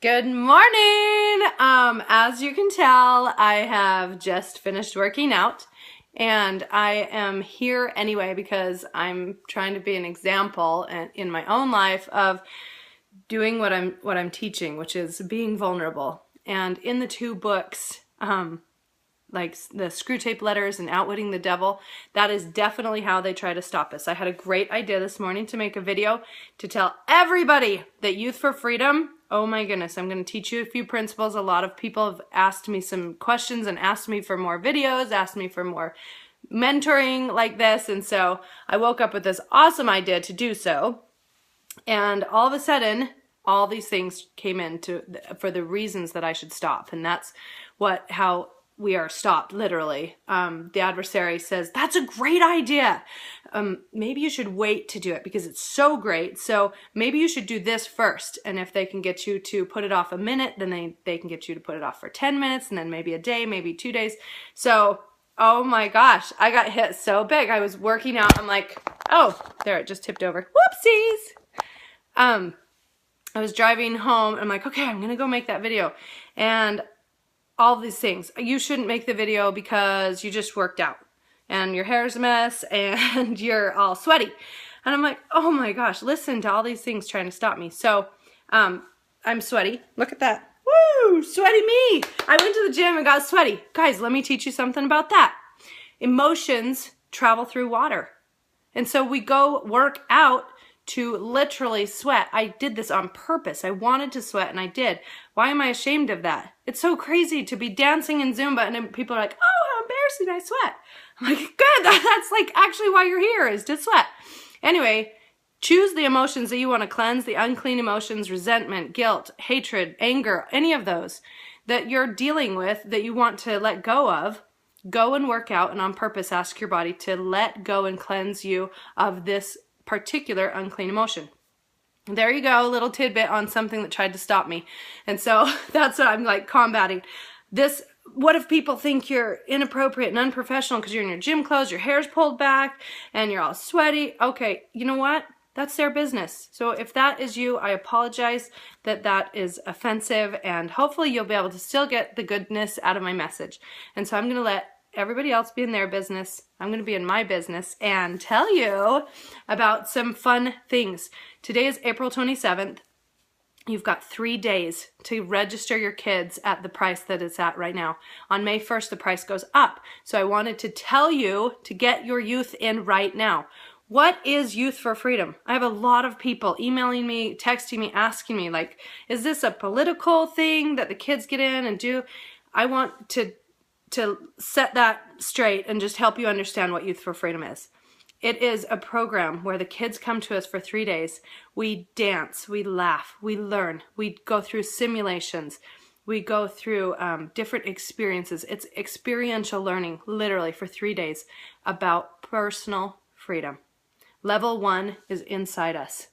Good morning! As you can tell, I have just finished working out and I am here anyway because I'm trying to be an example in my own life of doing what I'm teaching, which is being vulnerable. And in the two books, like the Screwtape Letters and Outwitting the Devil, that is definitely how they try to stop us. I had a great idea this morning to make a video to tell everybody that Youth for Freedom, oh my goodness, I'm going to teach you a few principles. A lot of people have asked me some questions and asked me for more videos, asked me for more mentoring like this, and so I woke up with this awesome idea to do so, and all of a sudden, all these things came in for the reasons that I should stop, and that's how we are stopped, literally. The adversary says, that's a great idea. Maybe you should wait to do it because it's so great. So maybe you should do this first. And if they can get you to put it off a minute, then they can get you to put it off for 10 minutes and then maybe a day, maybe 2 days. So, oh my gosh, I got hit so big. I was working out. I'm like, oh, there, it just tipped over. Whoopsies. I was driving home. I'm like, okay, I'm going to go make that video. And all these things. You shouldn't make the video because you just worked out and your hair's a mess and you're all sweaty. And I'm like, oh my gosh, listen to all these things trying to stop me. So I'm sweaty. Look at that. Woo! Sweaty me! I went to the gym and got sweaty. Guys, let me teach you something about that. Emotions travel through water. And so we go work out to literally sweat. I did this on purpose. I wanted to sweat and I did. Why am I ashamed of that? It's so crazy to be dancing in Zumba and then people are like, oh, how embarrassing, I sweat. I'm like, good, that's like actually why you're here, is to sweat. Anyway, choose the emotions that you want to cleanse, the unclean emotions, resentment, guilt, hatred, anger, any of those that you're dealing with that you want to let go of. Go and work out and on purpose ask your body to let go and cleanse you of this particular unclean emotion. There you go, a little tidbit on something that tried to stop me. And so that's what I'm like combating. This, what if people think you're inappropriate and unprofessional because you're in your gym clothes, your hair's pulled back, and you're all sweaty? Okay, you know what? That's their business. So if that is you, I apologize that is offensive, and hopefully you'll be able to still get the goodness out of my message. And so I'm going to let everybody else be in their business. I'm going to be in my business and tell you about some fun things. Today is April 27th. You've got 3 days to register your kids at the price that it's at right now. On May 1st, the price goes up. So I wanted to tell you to get your youth in right now. What is Youth for Freedom? I have a lot of people emailing me, texting me, asking me, like, is this a political thing that the kids get in and do? I want to set that straight and just help you understand what Youth for Freedom is. It is a program where the kids come to us for 3 days. We dance, we laugh, we learn, we go through simulations, we go through different experiences. It's experiential learning, literally, for 3 days about personal freedom. Level 1 is inside us.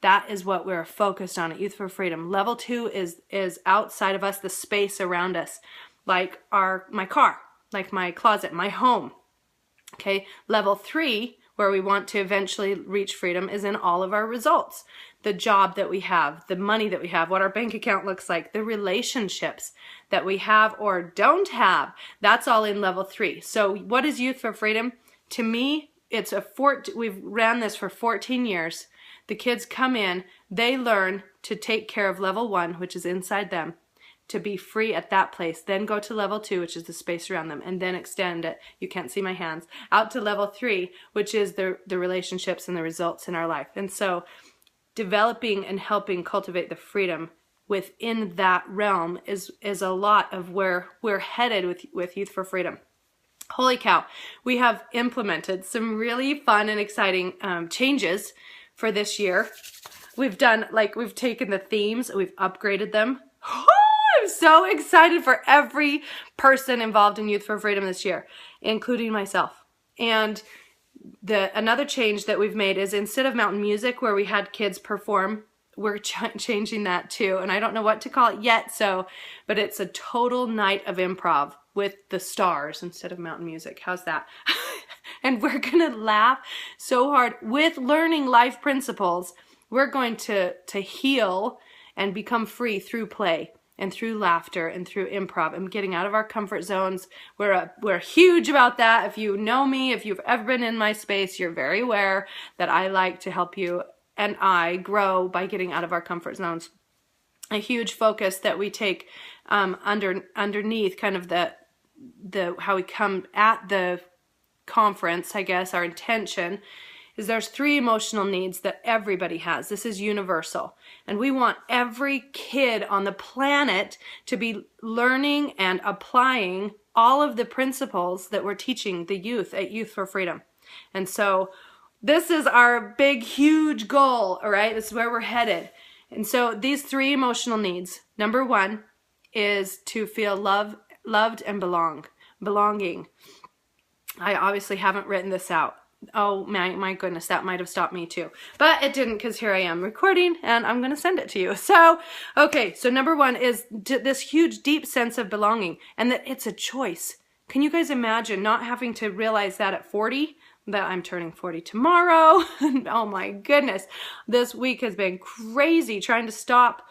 That is what we're focused on at Youth for Freedom. Level 2 is outside of us, the space around us. Like my car, like my closet, my home. Okay, level 3, where we want to eventually reach freedom, is in all of our results. The job that we have, the money that we have, what our bank account looks like, the relationships that we have or don't have. That's all in level 3. So what is Youth for Freedom? To me, we've ran this for 14 years. The kids come in, they learn to take care of level 1, which is inside them, to be free at that place, then go to level 2, which is the space around them, and then extend it, you can't see my hands, out to level 3, which is the relationships and the results in our life. And so developing and helping cultivate the freedom within that realm is a lot of where we're headed with Youth for Freedom. Holy cow, we have implemented some really fun and exciting changes for this year. We've taken the themes, we've upgraded them. I'm so excited for every person involved in Youth for Freedom this year, including myself. And another change that we've made is, instead of mountain music where we had kids perform, we're changing that too. And I don't know what to call it yet, but it's a total night of improv with the stars instead of mountain music. How's that? And we're gonna laugh so hard with learning life principles. We're going to heal and become free through play and through laughter and through improv and getting out of our comfort zones. We're huge about that. If you know me, if you've ever been in my space, you're very aware that I like to help you and I grow by getting out of our comfort zones. A huge focus that we take underneath kind of the how we come at the conference, I guess, our intention is there's 3 emotional needs that everybody has. This is universal. And we want every kid on the planet to be learning and applying all of the principles that we're teaching the youth at Youth for Freedom. And so this is our big, huge goal, all right? This is where we're headed. And so these 3 emotional needs, number 1 is to feel loved and belonging. I obviously haven't written this out. Oh my goodness, that might have stopped me too. But it didn't, because here I am recording and I'm going to send it to you. So, okay, so number 1 is this huge, deep sense of belonging and that it's a choice. Can you guys imagine not having to realize that at 40? That I'm turning 40 tomorrow. Oh my goodness. This week has been crazy trying to stop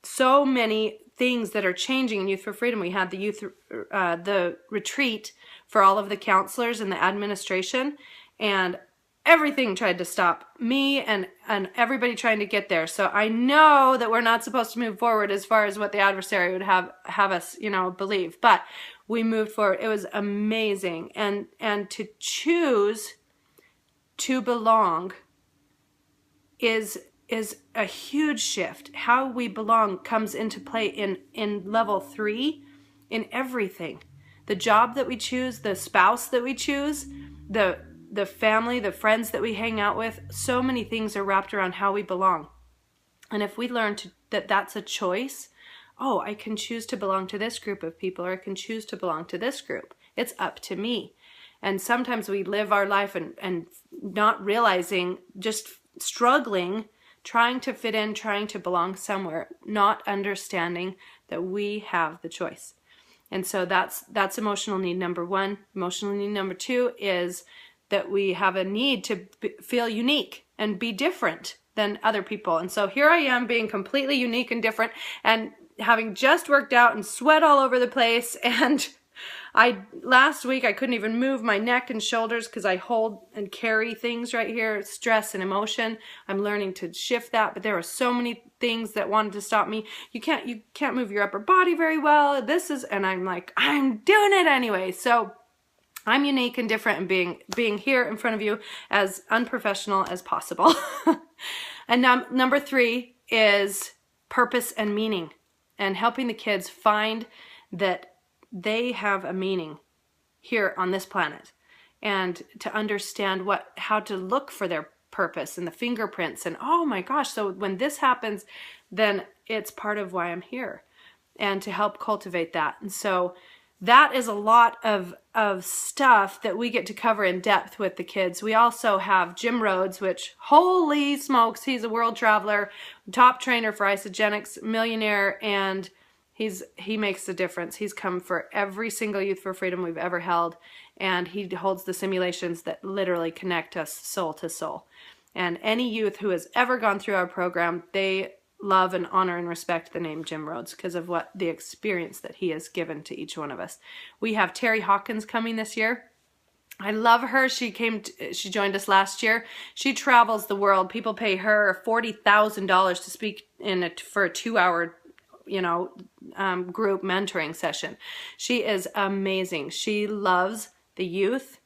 so many things that are changing in Youth for Freedom. We had the retreat for all of the counselors and the administration, and everything tried to stop me and everybody trying to get there. So I know that we're not supposed to move forward as far as what the adversary would have us, believe. But we moved forward. It was amazing. And to choose to belong is a huge shift. How we belong comes into play in level 3 in everything. The job that we choose, the spouse that we choose, the family, the friends that we hang out with, so many things are wrapped around how we belong. And if we learn that that's a choice, oh, I can choose to belong to this group of people, or I can choose to belong to this group. It's up to me. And sometimes we live our life and not realizing, just struggling, trying to fit in, trying to belong somewhere, not understanding that we have the choice. And so that's emotional need number 1. Emotional need number 2 is that we have a need to feel unique and be different than other people. And so here I am being completely unique and different and having just worked out and sweat all over the place. And last week I couldn't even move my neck and shoulders because I hold and carry things right here, stress and emotion. I'm learning to shift that, but there were so many things that wanted to stop me. You can't move your upper body very well. And I'm like, I'm doing it anyway. So I'm unique and different, and being here in front of you as unprofessional as possible. And now number 3 is purpose and meaning, and helping the kids find that they have a meaning here on this planet, and to understand how to look for their purpose and the fingerprints. And oh my gosh, so when this happens, then it's part of why I'm here, and to help cultivate that. And so that is a lot of stuff that we get to cover in depth with the kids. We also have Jim Rhodes, which, holy smokes, he's a world traveler, top trainer for Isagenix, millionaire, and he makes a difference. He's come for every single Youth for Freedom we've ever held, and he holds the simulations that literally connect us soul to soul. And any youth who has ever gone through our program, they love and honor and respect the name Jim Rhodes because of the experience that he has given to each one of us. We have Terry Hawkins coming this year. I love her. She joined us last year. She travels the world. People pay her $40,000 to speak for a 2-hour group mentoring session. She is amazing. She loves the youth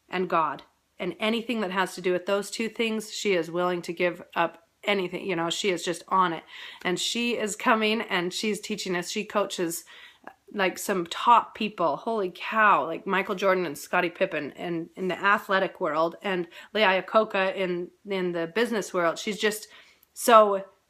and God, and anything that has to do with those 2 things, she is willing to give up anything. She is just on it. And she is coming and she's teaching us. She coaches like some top people, holy cow, like Michael Jordan and Scottie Pippen in the athletic world, and Leah Iacocca in the business world. She's just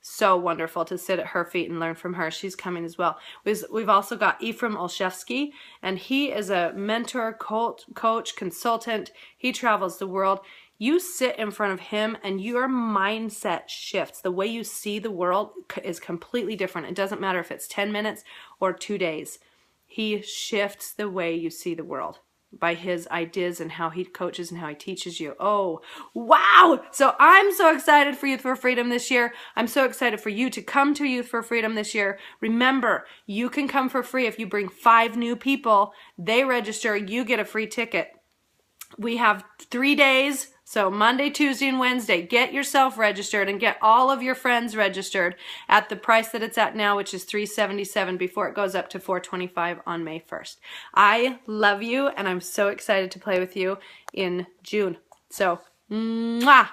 so wonderful to sit at her feet and learn from her. She's coming as well. We've also got Ephraim Olszewski, and he is a mentor, coach, consultant. He travels the world. You sit in front of him and your mindset shifts. The way you see the world is completely different. It doesn't matter if it's 10 minutes or 2 days. He shifts the way you see the world. by his ideas and how he coaches and how he teaches you. Oh, wow. So I'm so excited for Youth for Freedom this year. I'm so excited for you to come to Youth for Freedom this year. Remember, you can come for free if you bring 5 new people. They register, you get a free ticket. We have 3 days, so Monday, Tuesday, and Wednesday. Get yourself registered and get all of your friends registered at the price that it's at now, which is $377 before it goes up to $425 on May 1st. I love you, and I'm so excited to play with you in June. So, mwah!